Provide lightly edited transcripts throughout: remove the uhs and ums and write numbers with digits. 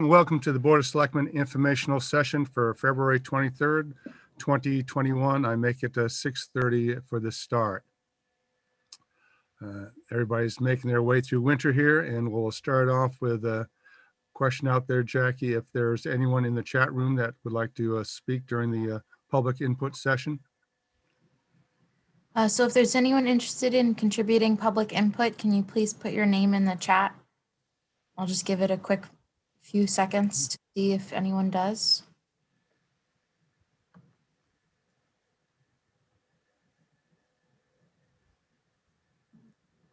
Welcome to the Board of Selectmen informational session for February 23rd, 2021. I make it 6:30 for the start. Everybody's making their way through winter here, and we'll start off with a question out there, Jackie, if there's anyone in the chat room that would like to speak during the public input session. So if there's anyone interested in contributing public input, can you please put your name in the chat? I'll just give it a quick few seconds to see if anyone does.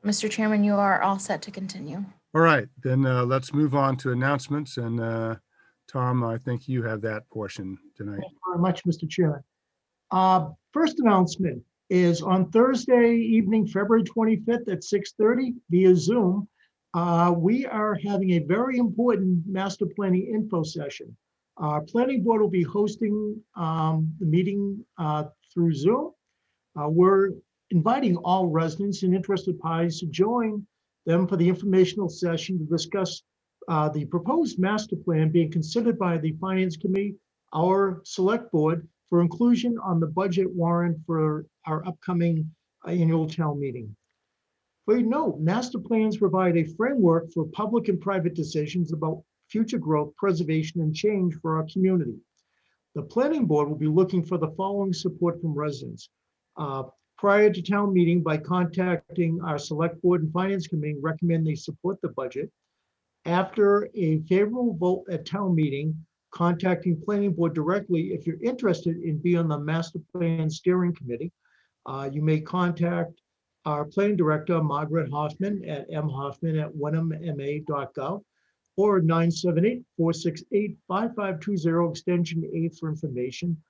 Mr. Chairman, you are all set to continue. All right, then let's move on to announcements. And Tom, I think you have that portion tonight. Thank you very much, Mr. Chairman. First announcement is on Thursday evening, February 25th at 6:30 via Zoom. We are having a very important master planning info session. Our planning board will be hosting the meeting through Zoom. We're inviting all residents and interested parties to join them for the informational session to discuss the proposed master plan being considered by the Finance Committee, our select board, for inclusion on the budget warrant for our upcoming annual town meeting. Please note, master plans provide a framework for public and private decisions about future growth, preservation, and change for our community. The planning board will be looking for the following support from residents. Prior to town meeting, by contacting our select board and finance committee, recommend they support the budget. After a favorable vote at town meeting, contacting planning board directly if you're interested in being on the master plan steering committee. You may contact our planning director, Margaret Hoffman, at mhoffman@wenhamma.gov or 978-468-5520 extension 8 for information.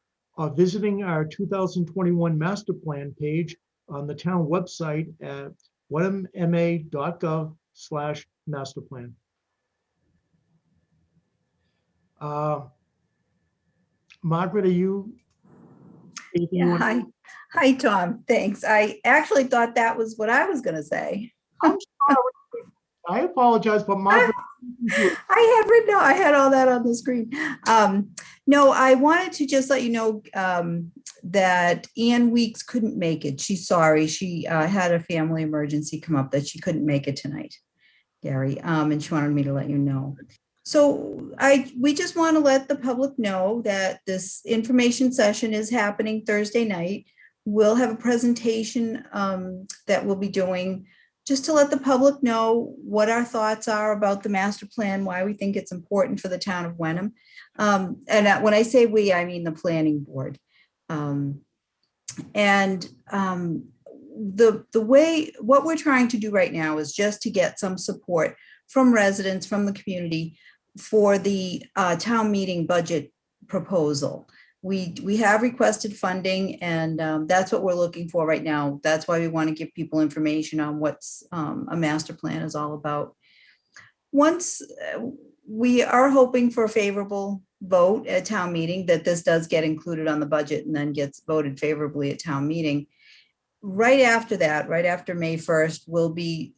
Visiting our 2021 master plan page on the town website at wenhamma.gov/masterplan. Margaret, are you? Yeah, hi, Tom. Thanks. I actually thought that was what I was going to say. I'm sorry. I apologize, but Margaret. I had all that on the screen. No, I wanted to just let you know that Ann Weeks couldn't make it. She's sorry. She had a family emergency come up that she couldn't make it tonight, Gary, and she wanted me to let you know. So we just want to let the public know that this information session is happening Thursday night. We'll have a presentation that we'll be doing just to let the public know what our thoughts are about the master plan, why we think it's important for the town of Wenham. And when I say we, I mean the planning board. The way, what we're trying to do right now is just to get some support from residents, from the community for the town meeting budget proposal. We have requested funding, and that's what we're looking for right now. That's why we want to give people information on what's a master plan is all about. Once we are hoping for a favorable vote at town meeting, that this does get included on the budget and then gets voted favorably at town meeting. Right after that, right after May 1st, we'll be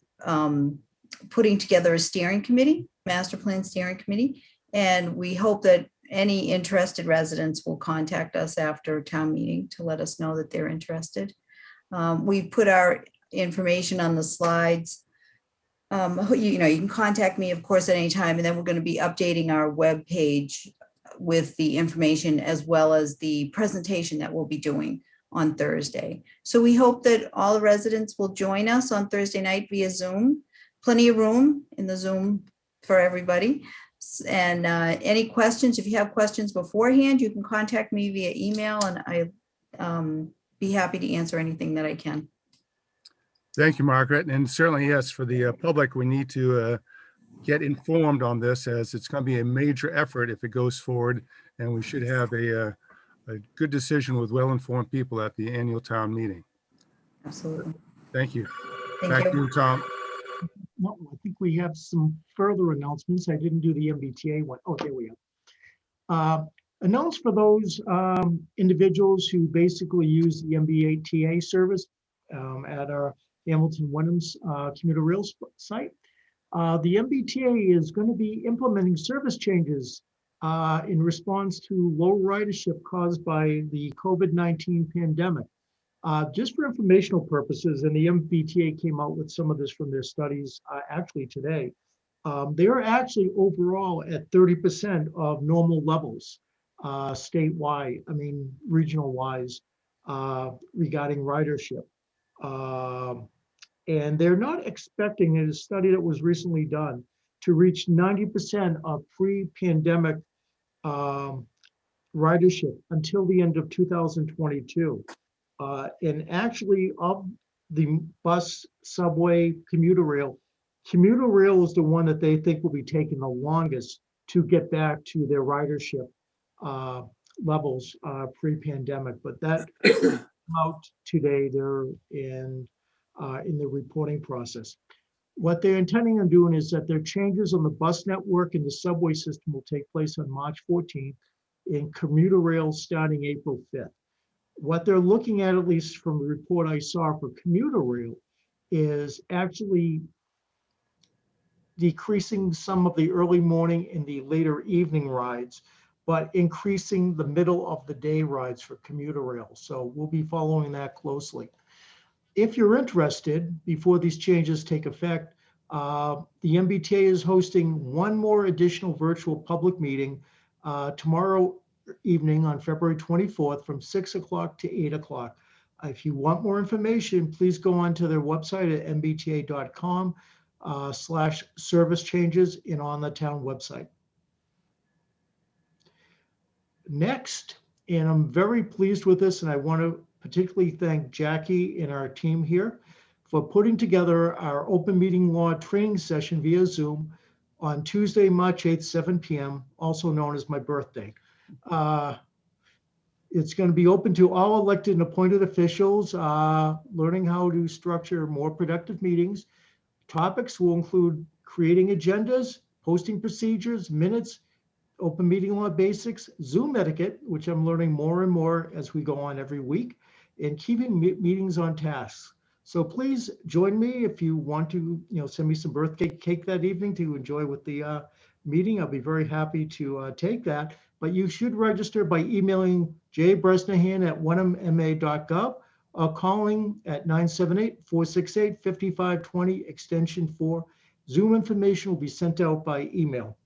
putting together a steering committee, master plan steering committee, and we hope that any interested residents will contact us after town meeting to let us know that they're interested. We put our information on the slides. You can contact me, of course, at any time, and then we're going to be updating our web page with the information as well as the presentation that we'll be doing on Thursday. So we hope that all the residents will join us on Thursday night via Zoom. Plenty of room in the Zoom for everybody. And any questions, if you have questions beforehand, you can contact me via email, and I'll be happy to answer anything that I can. Thank you, Margaret. And certainly, yes, for the public, we need to get informed on this, as it's going to be a major effort if it goes forward, and we should have a good decision with well-informed people at the annual town meeting. Absolutely. Thank you. Thank Back you. to you, Tom. No, I think we have some further announcements. I didn't do the MBTA one. Oh, there we are. Announce for those individuals who basically use the MBTA service at our Hamilton Wenham's commuter rail site. The MBTA is going to be implementing service changes in response to low ridership caused by the COVID-19 pandemic. Just for informational purposes, and the MBTA came out with some of this from their studies actually today. They're actually overall at 30% of normal levels statewide, I mean, regional wise, regarding ridership. And they're not expecting, in a study that was recently done, to reach 90% of pre-pandemic ridership until the end of 2022. And actually, of the bus, subway, commuter rail is the one that they think will be taking the longest to get back to their ridership levels pre-pandemic. But that out today, they're in the reporting process. What they're intending on doing is that their changes on the bus network and the subway system will take place on March 14th, and commuter rail starting April 5th. What they're looking at least from the report I saw for commuter rail, is actually decreasing some of the early morning and the later evening rides, but increasing the middle of the day rides for commuter rail. So we'll be following that closely. If you're interested, before these changes take effect, the MBTA is hosting one more additional virtual public meeting tomorrow evening on February 24th from 6 o'clock to 8 o'clock. If you want more information, please go on to their website at mbta.com/service changes and on the town website. Next, and I'm very pleased with this, and I want to particularly thank Jackie and our team here for putting together our open meeting law training session via Zoom on Tuesday, March 8th, 7 p.m., also known as my birthday. It's going to be open to all elected and appointed officials, learning how to structure more productive meetings. Topics will include creating agendas, posting procedures, minutes, open meeting law basics, Zoom etiquette, which I'm learning more and more as we go on every week, and keeping meetings on task. So please join me if you want to, send me some birthday cake that evening to enjoy with the meeting. I'll be very happy to take that. But you should register by emailing jbresnahan@wenhamma.gov or calling at 978-468-5520 extension 4. Zoom information will be sent out by email.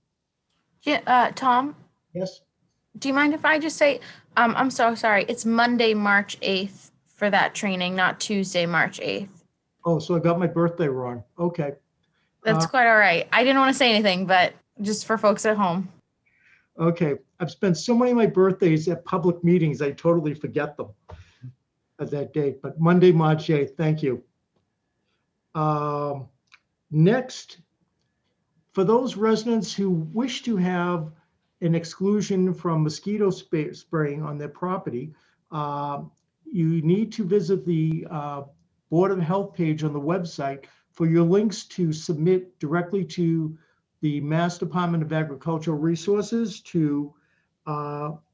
Yeah, Tom, Yes. do you mind if I just say, I'm so sorry, it's Monday, March 8th for that training, not Tuesday, March 8th. Oh, so I got my birthday wrong. Okay. That's quite all right. I didn't want to say anything, but just for folks at home. Okay. I've spent so many of my birthdays at public meetings, I totally forget them at that date. But Monday, March 8th. Thank you. Next, for those residents who wish to have an exclusion from mosquito spraying on their property, you need to visit the Board of Health page on the website for your links to submit directly to the Mass Department of Agricultural Resources to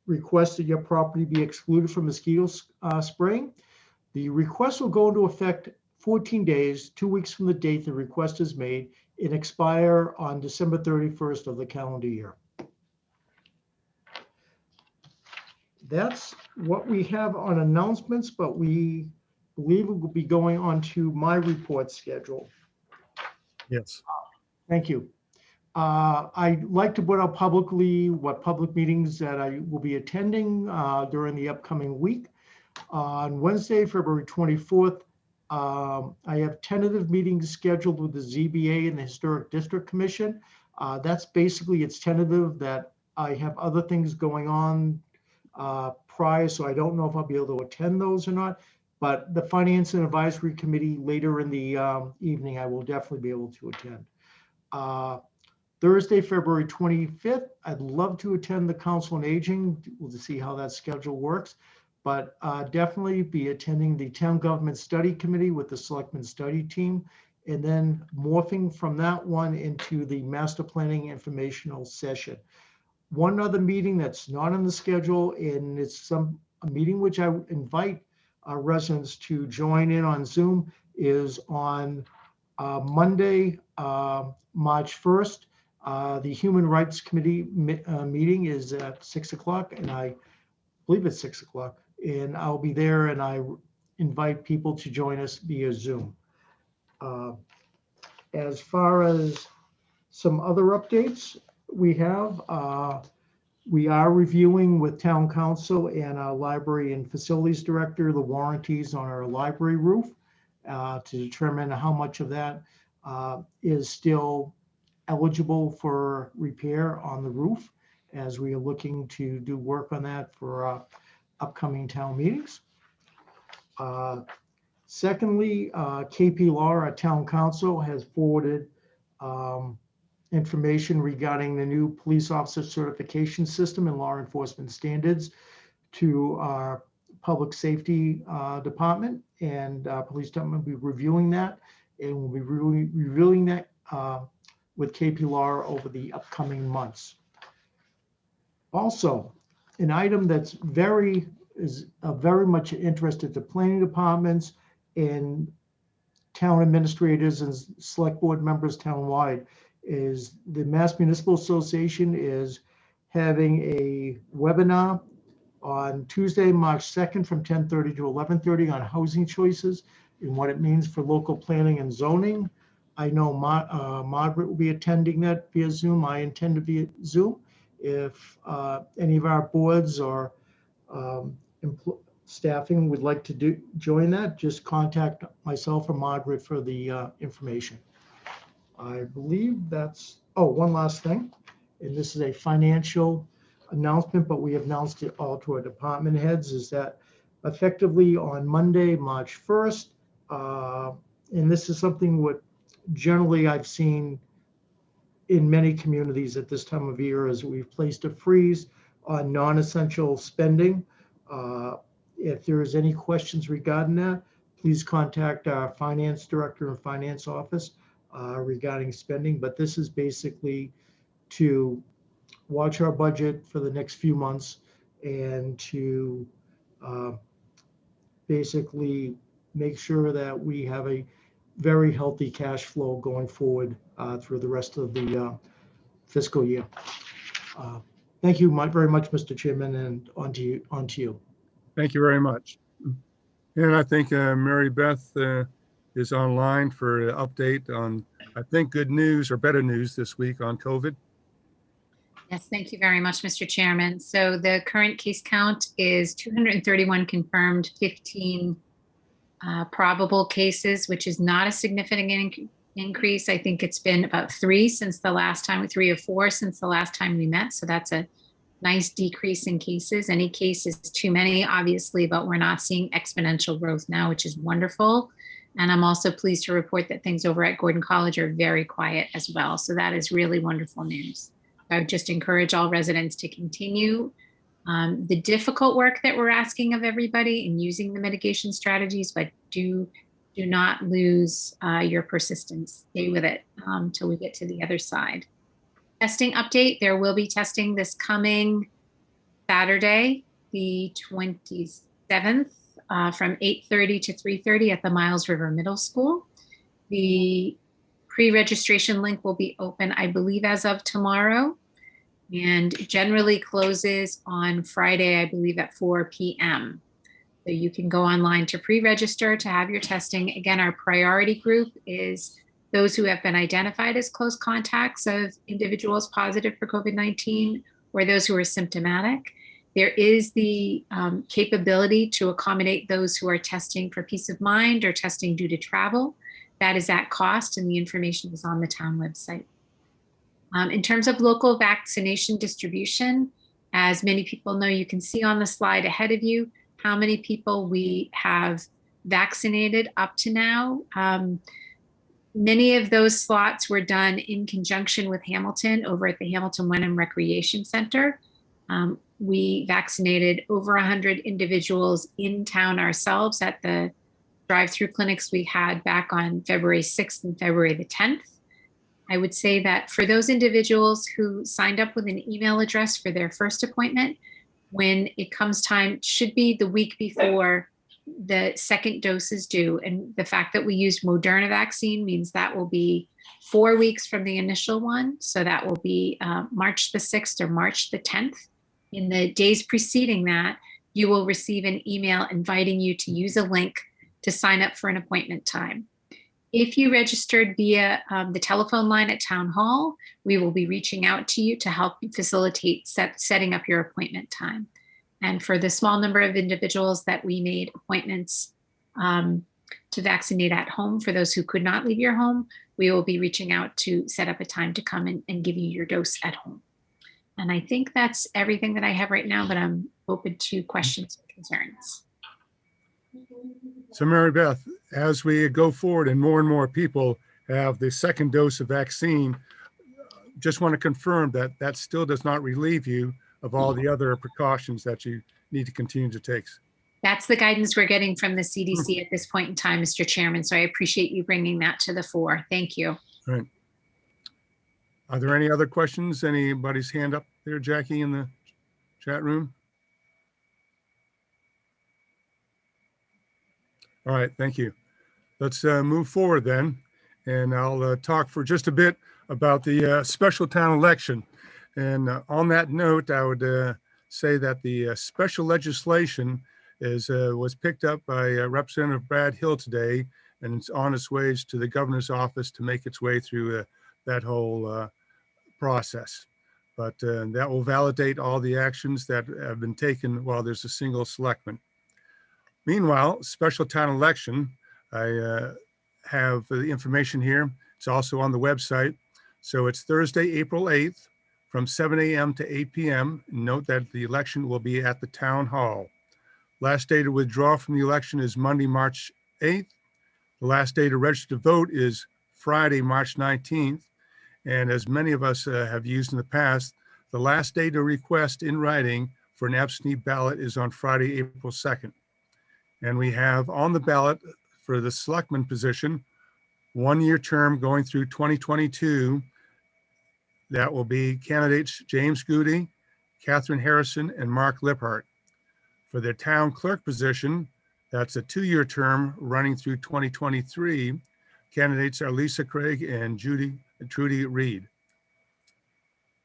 request that your property be excluded from mosquito spraying. The request will go into effect 14 days, 2 weeks from the date the request is made, and expire on December 31st of the calendar year. That's what we have on announcements, but we believe we will be going on to my report schedule. Yes. Thank you. I'd like to put out publicly what public meetings that I will be attending during the upcoming week. On Wednesday, February 24th, I have tentative meetings scheduled with the ZBA and the Historic District Commission. That's basically, it's tentative that I have other things going on prior, so I don't know if I'll be able to attend those or not. But the Finance and Advisory Committee later in the evening, I will definitely be able to attend. Thursday, February 25th, I'd love to attend the Council on Aging. We'll see how that schedule works, but definitely be attending the Town Government Study Committee with the Selectmen Study Team, and then morphing from that one into the Master Planning Informational Session. One other meeting that's not on the schedule, and it's a meeting which I invite our residents to join in on Zoom, is on Monday, March 1st, the Human Rights Committee meeting is at 6 o'clock, and I believe it's 6 o'clock, and I'll be there, and I invite people to join us via Zoom. As far as some other updates we have, we are reviewing with Town Council and our Library and Facilities Director the warranties on our library roof to determine how much of that is still eligible for repair on the roof, as we are looking to do work on that for upcoming town meetings. Secondly, KP Law, our Town Council, has forwarded information regarding the new police officer certification system and law enforcement standards to our public safety department, and police department will be reviewing that, and we'll be reviewing that with KP Law over the upcoming months. Also, an item that's very much interested to planning departments and town administrators and select board members townwide is the Mass Municipal Association is having a webinar on Tuesday, March 2nd from 10:30 to 11:30 on housing choices and what it means for local planning and zoning. I know Margaret will be attending that via Zoom. I intend to be at Zoom. If any of our boards or staffing would like to join that, just contact myself or Margaret for the information. I believe that's, one last thing, and this is a financial announcement, but we have announced it all to our department heads, is that effectively on Monday, March 1st, and this is something what generally I've seen in many communities at this time of year, is we've placed a freeze on non-essential spending. If there is any questions regarding that, please contact our finance director and finance office regarding spending. But this is basically to watch our budget for the next few months and to basically make sure that we have a very healthy cash flow going forward through the rest of the fiscal year. Thank you very much, Mr. Chairman, and on to you. Thank you very much. And I think Mary Beth is online for an update on, I think, good news or better news this week on COVID. Yes, thank you very much, Mr. Chairman. So the current case count is 231 confirmed, 15 probable cases, which is not a significant increase. I think it's been about 3 since the last time, 3 or 4 since the last time we met. So that's a nice decrease in cases. Any case is too many, obviously, but we're not seeing exponential growth now, which is wonderful. And I'm also pleased to report that things over at Gordon College are very quiet as well. So that is really wonderful news. I would just encourage all residents to continue the difficult work that we're asking of everybody in using the mitigation strategies, but do not lose your persistence. Stay with it till we get to the other side. Testing update, there will be testing this coming Saturday, the 27th, from 8:30 to 3:30 at the Miles River Middle School. The pre-registration link will be open, I believe, as of tomorrow, and generally closes on Friday, I believe, at 4 p.m. So you can go online to pre-register to have your testing. Again, our priority group is those who have been identified as close contacts of individuals positive for COVID-19 or those who are symptomatic. There is the capability to accommodate those who are testing for peace of mind or testing due to travel. That is at cost, and the information is on the town website. In terms of local vaccination distribution, as many people know, you can see on the slide ahead of you how many people we have vaccinated up to now. Many of those slots were done in conjunction with Hamilton over at the Hamilton Wenham Recreation Center. We vaccinated over 100 individuals in town ourselves at the drive-through clinics we had back on February 6th and February the 10th. I would say that for those individuals who signed up with an email address for their first appointment, when it comes time, should be the week before the second dose is due. And the fact that we used Moderna vaccine means that will be 4 weeks from the initial one. So that will be March the 6th or March the 10th. In the days preceding that, you will receive an email inviting you to use a link to sign up for an appointment time. If you registered via the telephone line at Town Hall, we will be reaching out to you to help facilitate setting up your appointment time. And for the small number of individuals that we made appointments to vaccinate at home, for those who could not leave your home, we will be reaching out to set up a time to come in and give you your dose at home. And I think that's everything that I have right now, but I'm open to questions and concerns. So Mary Beth, as we go forward and more people have the second dose of vaccine, just want to confirm that that still does not relieve you of all the other precautions that you need to continue to take. That's the guidance we're getting from the CDC at this point in time, Mr. Chairman. So I appreciate you bringing that to the fore. Thank you. All right. Are there any other questions? Anybody's hand up there, Jackie, in the chat room? All right, thank you. Let's move forward then. And I'll talk for just a bit about the special town election. And on that note, I would say that the special legislation was picked up by Representative Brad Hill today, and it's on its way to the governor's office to make its way through that whole process. But that will validate all the actions that have been taken while there's a single selectman. Meanwhile, special town election, I have the information here. It's also on the website. So it's Thursday, April 8th from 7 a.m. to 8 p.m. Note that the election will be at the town hall. Last day to withdraw from the election is Monday, March 8th. The last day to register to vote is Friday, March 19th. And as many of us have used in the past, the last day to request in writing for an absentee ballot is on Friday, April 2nd. And we have on the ballot for the selectman position, 1-year term going through 2022. That will be candidates James Goody, Catherine Harrison, and Mark Liphart. For the town clerk position, that's a 2-year term running through 2023. Candidates are Lisa Craig and Trudy Reed.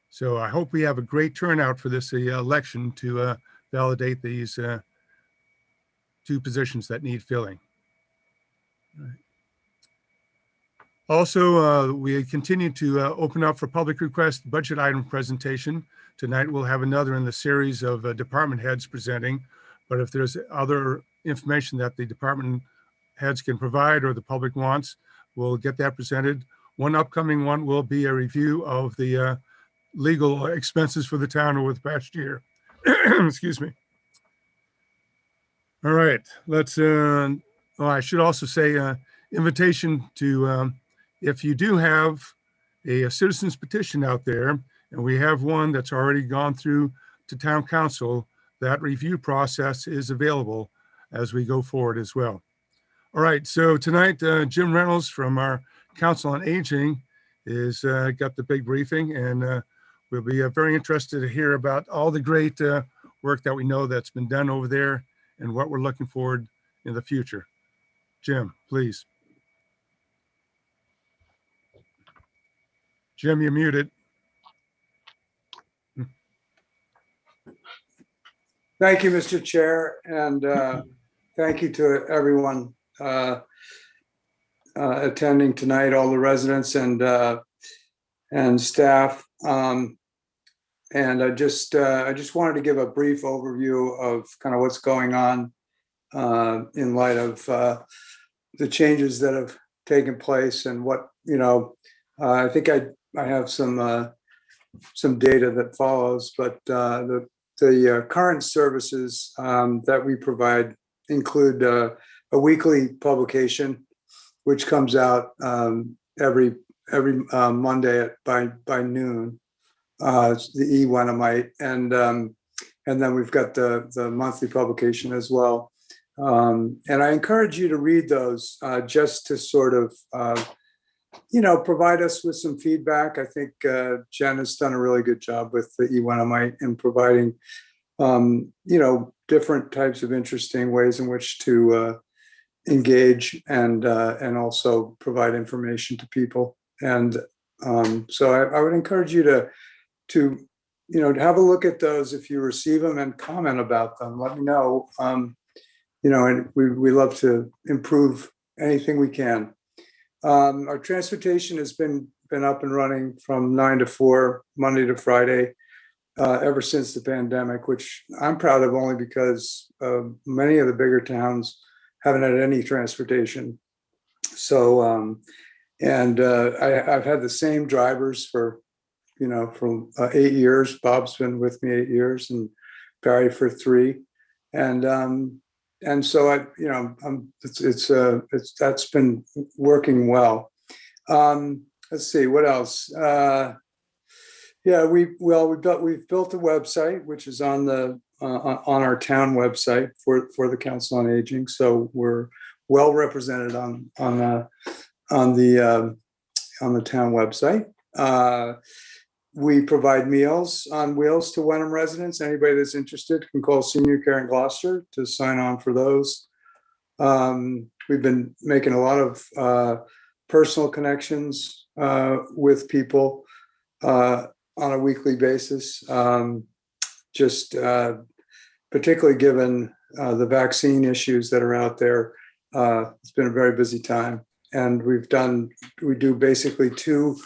So I hope we have a great turnout for this election to validate these 2 positions that need filling. Also, we continue to open up for public request budget item presentation. Tonight we'll have another in the series of department heads presenting. But if there's other information that the department heads can provide or the public wants, we'll get that presented. One upcoming one will be a review of the legal expenses for the town over the past year. Excuse me. All right, let's, I should also say invitation to, if you do have a citizen's petition out there, and we have one that's already gone through to town council, that review process is available as we go forward as well. All right, so tonight, Jim Reynolds from our Council on Aging is got the big briefing, and we'll be very interested to hear about all the great work that we know that's been done over there and what we're looking forward in the future. Jim, please. Jim, you're muted. Thank you, Mr. Chair, and thank you to everyone attending tonight, all the residents and staff. And I just wanted to give a brief overview of kind of what's going on in light of the changes that have taken place and what, I think I have some data that follows, but the current services that we provide include a weekly publication, which comes out every Monday by noon. It's the Wenhamite, and then we've got the monthly publication as well. And I encourage you to read those just to sort of provide us with some feedback. I think Jen has done a really good job with the Wenhamite in providing different types of interesting ways in which to engage and also provide information to people. And so I would encourage you to have a look at those if you receive them and comment about them. Let me know. And we love to improve anything we can. Our transportation has been up and running from 9 to 4, Monday to Friday, ever since the pandemic, which I'm proud of only because many of the bigger towns haven't had any transportation. So, I've had the same drivers for 8 years. Bob's been with me 8 years, and Barry for 3. And so that's been working well. Let's see what else. We've built a website which is on our town website for the Council on Aging. So we're well represented on the town website. We provide meals on wheels to Wenham residents. Anybody that's interested can call Senior Care in Gloucester to sign on for those. We've been making a lot of personal connections with people on a weekly basis, particularly given the vaccine issues that are out there. It's been a very busy time, and we do basically 2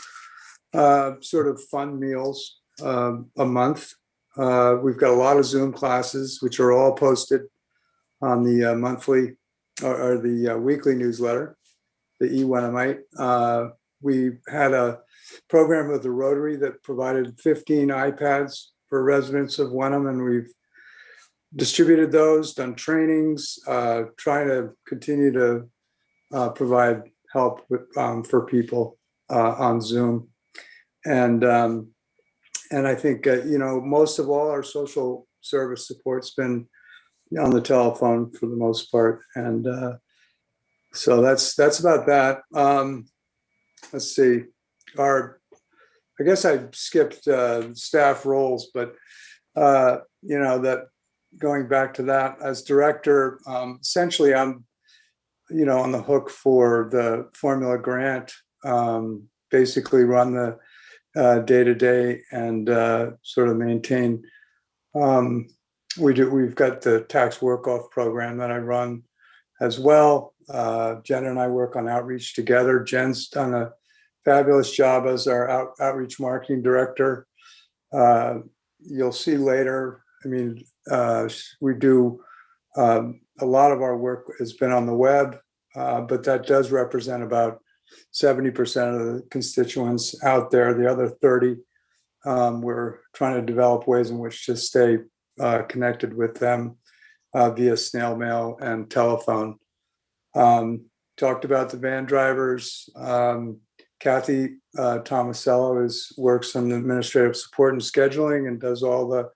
sort of fun meals a month. We've got a lot of Zoom classes, which are all posted on the monthly or the weekly newsletter, the eWenhamite. We had a program with the Rotary that provided 15 iPads for residents of Wenham, and we've distributed those, done trainings, trying to continue to provide help for people on Zoom. And I think most of all our social service support's been on the telephone for the most part, and so that's about that. Let's see. I guess I skipped staff roles, but that going back to that as director, essentially I'm on the hook for the formula grant. Basically run the day-to-day and sort of maintain. We've got the tax work-off program that I run as well. Jen and I work on outreach together. Jen's done a fabulous job as our outreach marketing director. You'll see later. We do a lot of our work has been on the web, but that does represent about 70% of the constituents out there. The other 30, we're trying to develop ways in which to stay connected with them via snail mail and telephone. Talked about the van drivers. Kathy Tomasello works on the administrative support and scheduling and does all the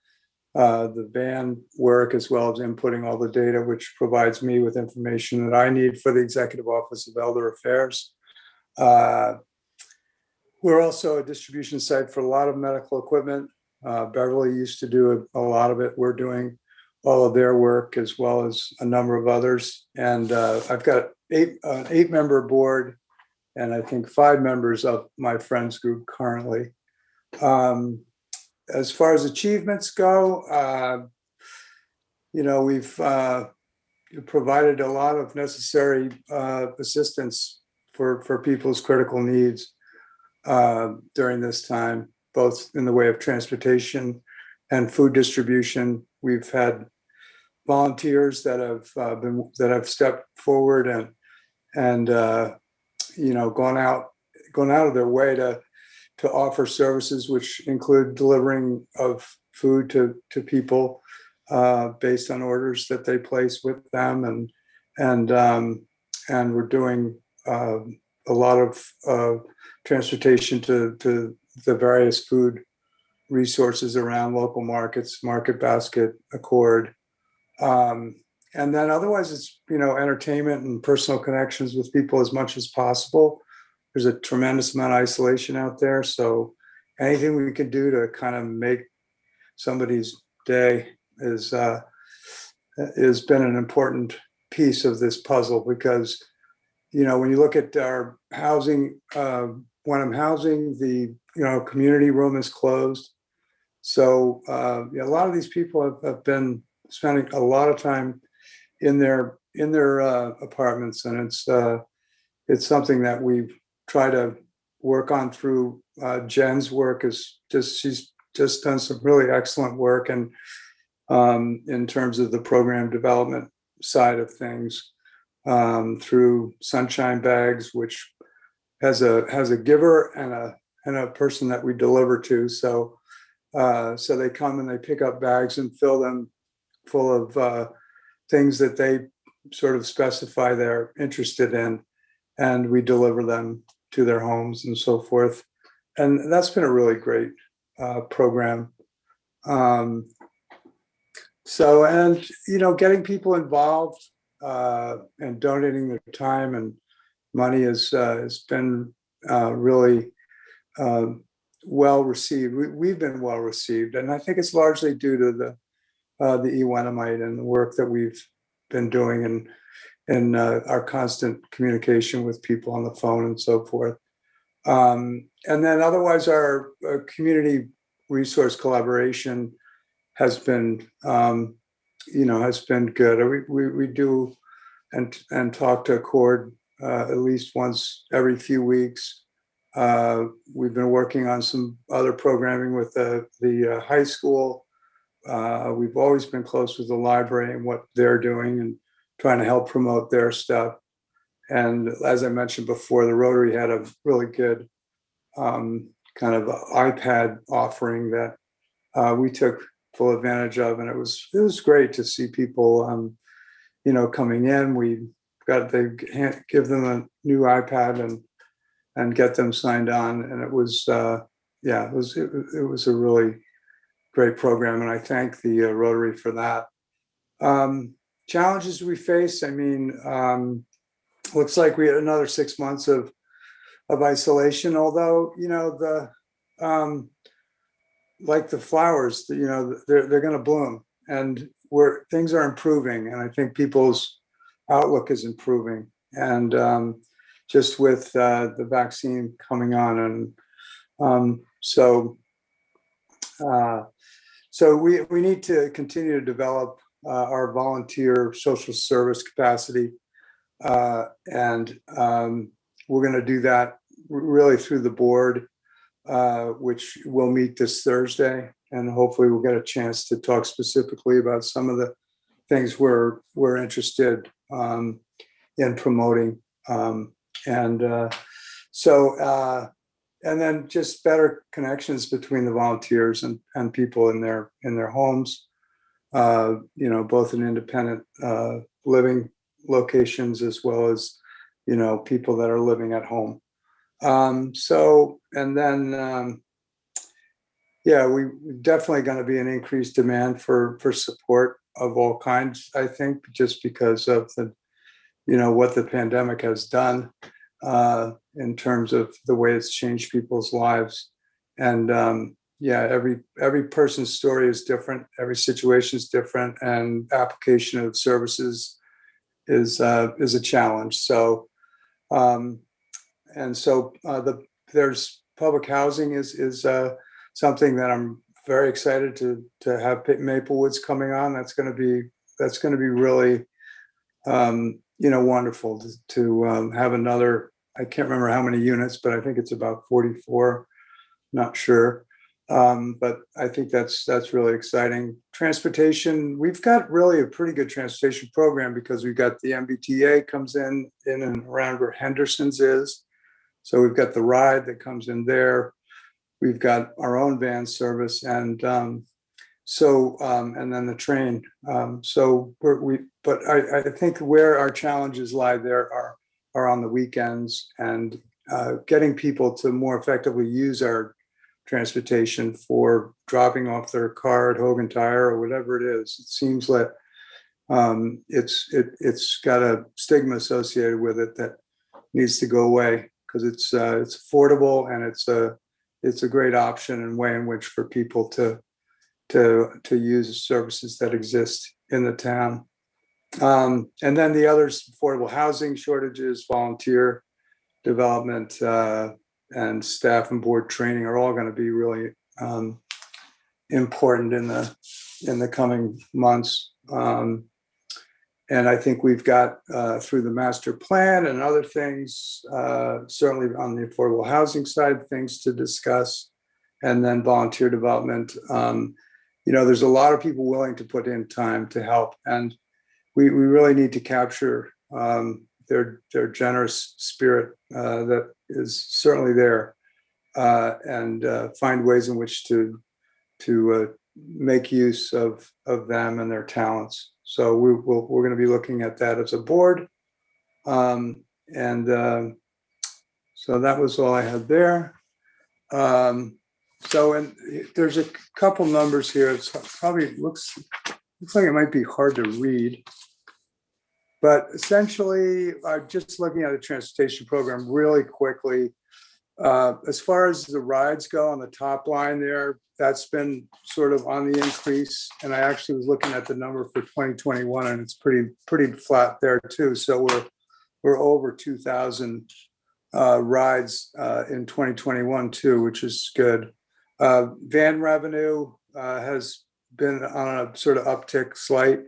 van work as well as inputting all the data, which provides me with information that I need for the Executive Office of Elder Affairs. We're also a distribution site for a lot of medical equipment. Beverly used to do a lot of it. We're doing all of their work as well as a number of others. And I've got an 8-member board, and I think 5 members of my friends group currently. As far as achievements go, we've provided a lot of necessary assistance for people's critical needs during this time, both in the way of transportation and food distribution. We've had volunteers that have stepped forward and gone out of their way to offer services, which include delivering of food to people based on orders that they place with them, and we're doing a lot of transportation to the various food resources around local markets, Market Basket, Accord. And then otherwise it's, entertainment and personal connections with people as much as possible. There's a tremendous amount of isolation out there. So anything we can do to kind of make somebody's day is has been an important piece of this puzzle because, when you look at our housing, Wenham Housing, the, community room is closed. So a lot of these people have been spending a lot of time in their apartments, and it's something that we try to work on through Jen's work. She's just done some really excellent work, and in terms of the program development side of things, through Sunshine Bags, which has a giver and a person that we deliver to. So they come and they pick up bags and fill them full of things that they sort of specify they're interested in, and we deliver them to their homes and so forth. And that's been a really great program. Getting people involved and donating their time and money has been really well received. We've been well received, and I think it's largely due to the Wenhamite and the work that we've been doing and our constant communication with people on the phone and so forth. And then otherwise, our community resource collaboration has been, good. We do and talk to Accord at least once every few weeks. We've been working on some other programming with the high school. We've always been close with the library and what they're doing and trying to help promote their stuff. And as I mentioned before, the Rotary had a really good kind of iPad offering that we took full advantage of, and it was great to see people, coming in. They give them a new iPad and get them signed on, and it was it was a really great program, and I thank the Rotary for that. Challenges we face, looks like we had another 6 months of isolation, although, like the flowers, they're going to bloom, and things are improving, and I think people's outlook is improving, and just with the vaccine coming on, and so we need to continue to develop our volunteer social service capacity, and we're going to do that really through the board, which will meet this Thursday, and hopefully we'll get a chance to talk specifically about some of the things we're interested in promoting, and then just better connections between the volunteers and people in their homes, both in independent living locations as well as people that are living at home. We definitely going to be an increased demand for support of all kinds, I think, just because of what the pandemic has done in terms of the way it's changed people's lives. And every person's story is different, every situation is different, and application of services is a challenge. So there's public housing is something that I'm very excited to have Maplewoods coming on. That's going to be really wonderful to have another. I can't remember how many units, but I think it's about 44. Not sure, but I think that's really exciting. Transportation, we've got really a pretty good transportation program because we've got the MBTA comes in and around where Henderson's is. So we've got the ride that comes in there. We've got our own van service, and then the train. But I think where our challenges lie there are on the weekends, and getting people to more effectively use our transportation for dropping off their car at Hogan Tire or whatever it is. It seems that it's got a stigma associated with it that needs to go away, because it's affordable, and it's a great option and way in which for people to use services that exist in the town. And then the others, affordable housing shortages, volunteer development, and staff and board training are all going to be really important in the coming months. And I think we've got through the master plan and other things, certainly on the affordable housing side, things to discuss, and then volunteer development. There's a lot of people willing to put in time to help, and we really need to capture their generous spirit that is certainly there, and find ways in which to make use of them and their talents. So we're going to be looking at that as a board, and so that was all I had there. And there's a couple numbers here. It's probably looks like it might be hard to read. But essentially, just looking at the transportation program really quickly, as far as the rides go on the top line there, that's been sort of on the increase. And I actually was looking at the number for 2021, and it's pretty flat there too. So we're over 2,000 rides in 2021 too, which is good. Van revenue has been on a sort of uptick slight.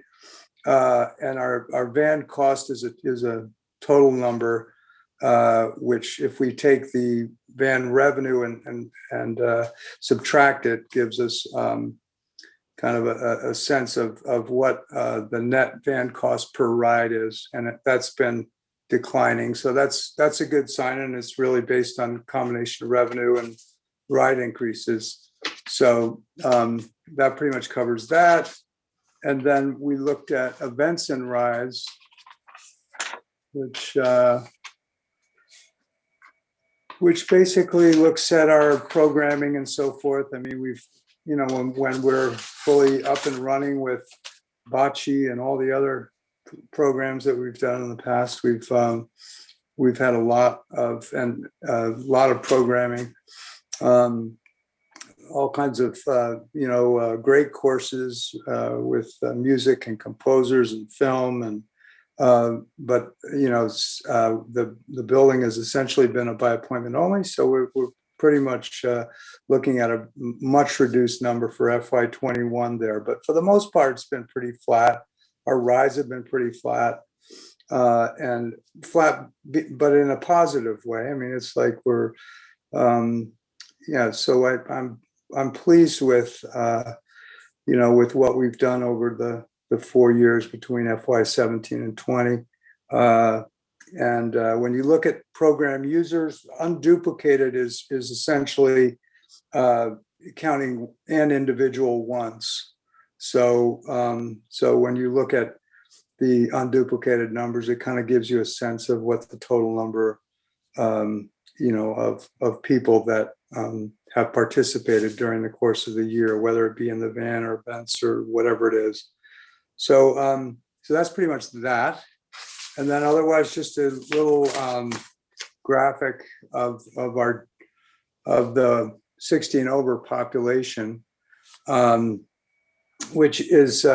And our van cost is a total number, which if we take the van revenue and subtract it, gives us kind of a sense of what the net van cost per ride is, and that's been declining. So that's a good sign, and it's really based on a combination of revenue and ride increases. So that pretty much covers that. And then we looked at events and rides, which basically looks at our programming and so forth. I mean, we've, when we're fully up and running with Bocce and all the other programs that we've done in the past, we've had a lot of programming. All kinds of great courses with music and composers and film, and but the building has essentially been a by appointment only, so we're pretty much looking at a much reduced number for FY21 there, but for the most part it's been pretty flat. Our rides have been pretty flat, and flat but in a positive way. I mean, it's like we're so I'm pleased with with what we've done over the 4 years between FY17 and 20. And when you look at program users, unduplicated is essentially counting an individual once. So when you look at the unduplicated numbers, it kind of gives you a sense of what the total number of people that have participated during the course of the year, whether it be in the van or events or whatever it is. So that's pretty much that. And then otherwise, just a little graphic of the 16 over population, which is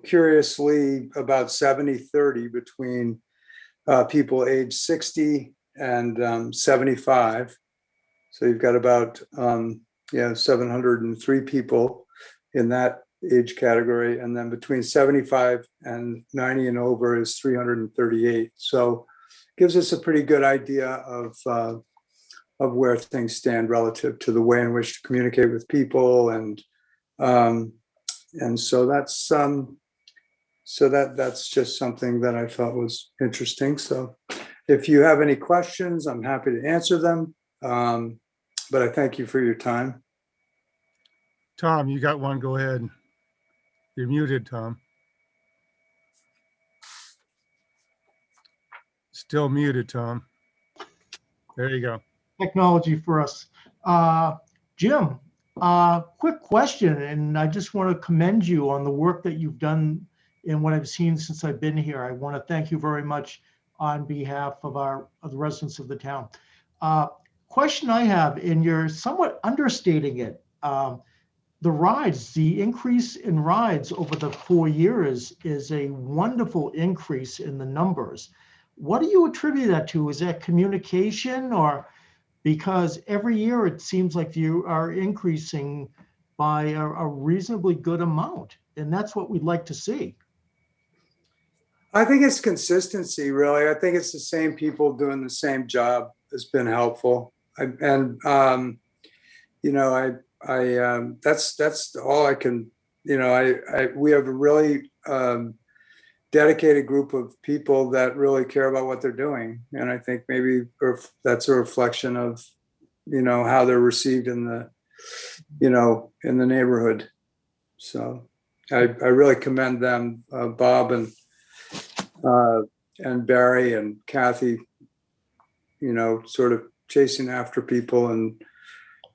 curiously about 70-30 between people age 60 and 75. So you've got about 703 people in that age category, and then between 75 and 90 and over is 338. So gives us a pretty good idea of where things stand relative to the way in which to communicate with people, and so that's that's just something that I thought was interesting. So if you have any questions, I'm happy to answer them. But I thank you for your time. Tom, you got one, go ahead. You're muted, Tom. Still muted, Tom. There you go. Technology for us. Jim, quick question, and I just want to commend you on the work that you've done in what I've seen since I've been here. I want to thank you very much on behalf of the residents of the town. Question I have, and you're somewhat understating it. the rides, the increase in rides over the 4 years is a wonderful increase in the numbers. What do you attribute that to? Is that communication, or because every year it seems like you are increasing by a reasonably good amount, and that's what we'd like to see. I think it's consistency, really. I think it's the same people doing the same job has been helpful. That's all I can, we have a really dedicated group of people that really care about what they're doing. And I think maybe that's a reflection of, how they're received in the neighborhood. So I really commend them, Bob and Barry and Kathy, sort of chasing after people and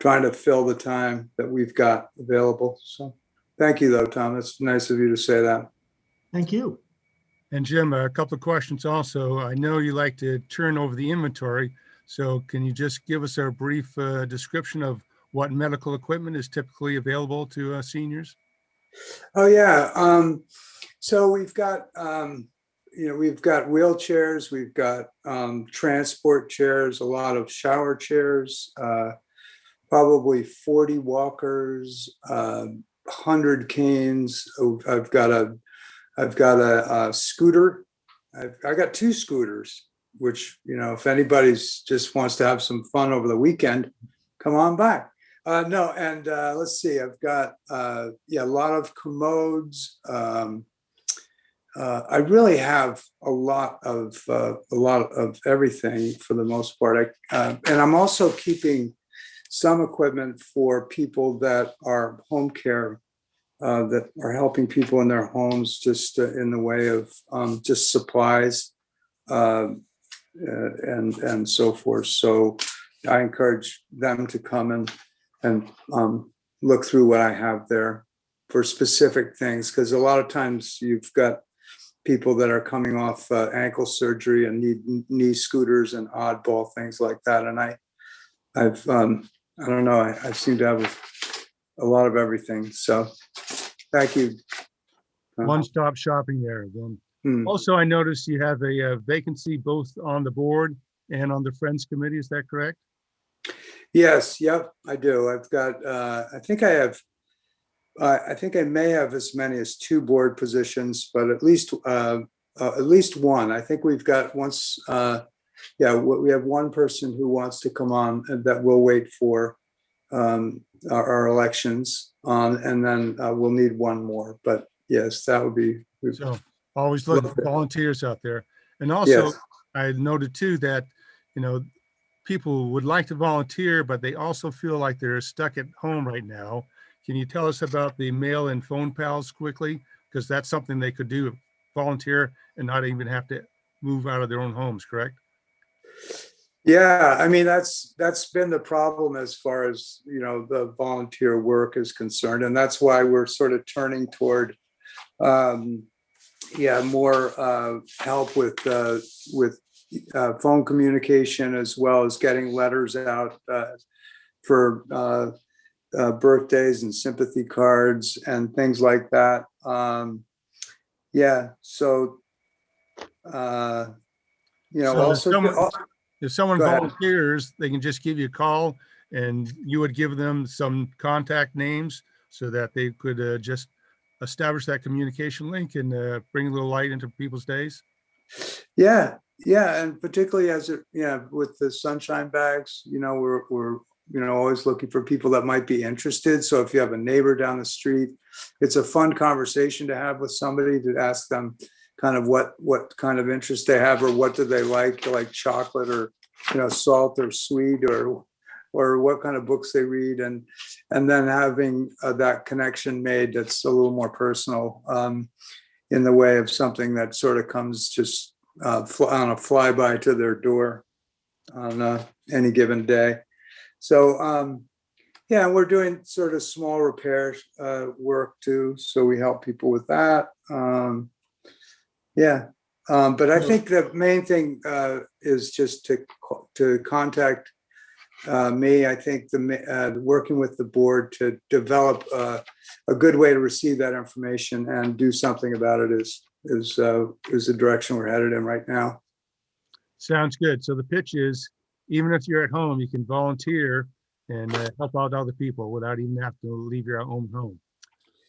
trying to fill the time that we've got available. So thank you though, Tom. It's nice of you to say that. Thank you. And Jim, a couple of questions also. I know you like to turn over the inventory. So can you just give us a brief description of what medical equipment is typically available to seniors? Oh yeah. So we've got wheelchairs, we've got transport chairs, a lot of shower chairs, probably 40 walkers, 100 canes. I've got a scooter. I got 2 scooters, which, if anybody's just wants to have some fun over the weekend, come on by. Let's see, I've got a lot of commodes. I really have a lot of everything for the most part. And I'm also keeping some equipment for people that are home care, that are helping people in their homes, just in the way of just supplies and so forth. So I encourage them to come and look through what I have there for specific things, because a lot of times you've got people that are coming off ankle surgery and need knee scooters and oddball things like that. And I don't know, I seem to have a lot of everything. So thank you. One-stop shopping there then. Hmm. Also, I noticed you have a vacancy both on the board and on the Friends Committee. Is that correct? Yes, yep, I do. I've got, I think I may have as many as 2 board positions, but at least one. I think we've got we have one person who wants to come on, and that we'll wait for our elections on, and then we'll need one more. But yes, that would be. So always looking for volunteers out there. And also, Yes. I noted too that, people would like to volunteer, but they also feel like they're stuck at home right now. Can you tell us about the mail and phone pals quickly? Because that's something they could do, volunteer and not even have to move out of their own homes, correct? Yeah, I mean, that's been the problem as far as, the volunteer work is concerned. And that's why we're sort of turning toward more help with phone communication, as well as getting letters out for birthdays and sympathy cards and things like that. So So also. if someone Go ahead. volunteers, they can just give you a call and you would give them some contact names so that they could just establish that communication link and bring a little light into people's days. Yeah, and particularly with the sunshine bags, we're always looking for people that might be interested. So if you have a neighbor down the street, it's a fun conversation to have with somebody, to ask them kind of what kind of interest they have, or what do they like chocolate or salt or sweet, or what kind of books they read, and then having that connection made that's a little more personal, in the way of something that sort of comes just on a flyby to their door on any given day. So we're doing sort of small repair work too, so we help people with that. But I think the main thing is just to contact me, I think working with the board to develop a good way to receive that information and do something about it is the direction we're headed in right now. Sounds good. So the pitch is, even if you're at home, you can volunteer and help out other people without even having to leave your own home.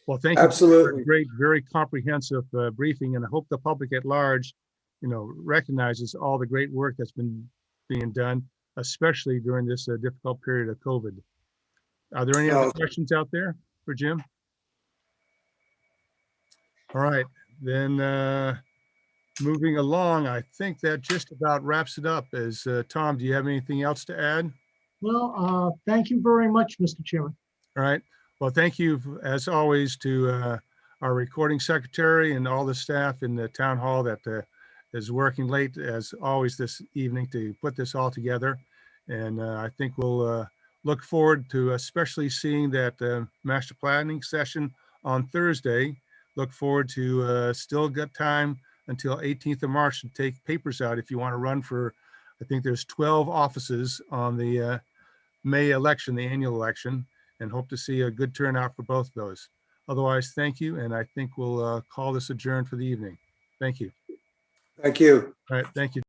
Well, thank you for Absolutely. a great, very comprehensive briefing, and I hope the public at large, recognizes all the great work that's been being done, especially during this difficult period of COVID. Are there any other Well, questions out there for Jim? All right, then moving along, I think that just about wraps it up. Tom, do you have anything else to add? Well, thank you very much, Mr. Chairman. All right. Well, thank you, as always, to our recording secretary and all the staff in the town hall that is working late, as always, this evening to put this all together. And I think we'll look forward to especially seeing that master planning session on Thursday. Look forward to still got time until 18th of March to take papers out if you want to run for, I think there's 12 offices on the May election, the annual election, and hope to see a good turnout for both of those. Otherwise, thank you, and I think we'll call this adjourned for the evening. Thank you. thank you. All right, thank you.